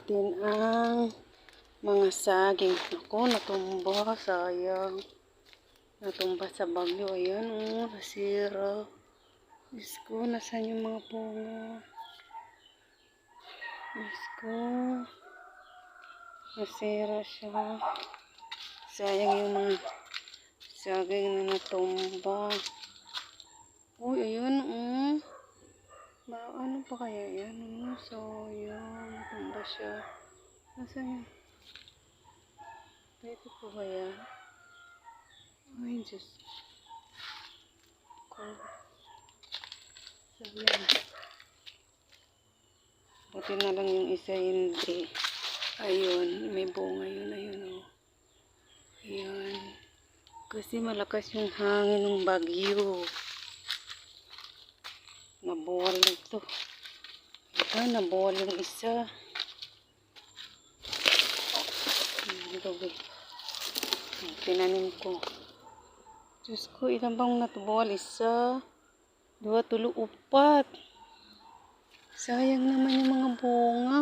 natin ang mga saging. Ako, natumba. Sayang. Natumba sa bagyo. Ayan, oh, nasira. Diyos ko, nasan yung mga bunga? Diyos ko. Nasira siya. Sayang yung mga saging na natumba. Uy, ayun, oh. Ano pa kaya yan? Sayang. Natumba siya. Nasaan yun? Pwede po ba yan? Ay, Diyos ko. Sayang. Buti na lang yung isa hindi. Ayun, may bunga yun. Ayun, oh. Ayan. Kasi malakas yung hangin ng bagyo. Nabuwal ito. Ayan, nabuwal yung isa. Ayan, gabi. Tinanim ko. Diyos ko, ilan bang natubuwal? Isa, dua, tulo, upat. Sayang naman yung mga bunga.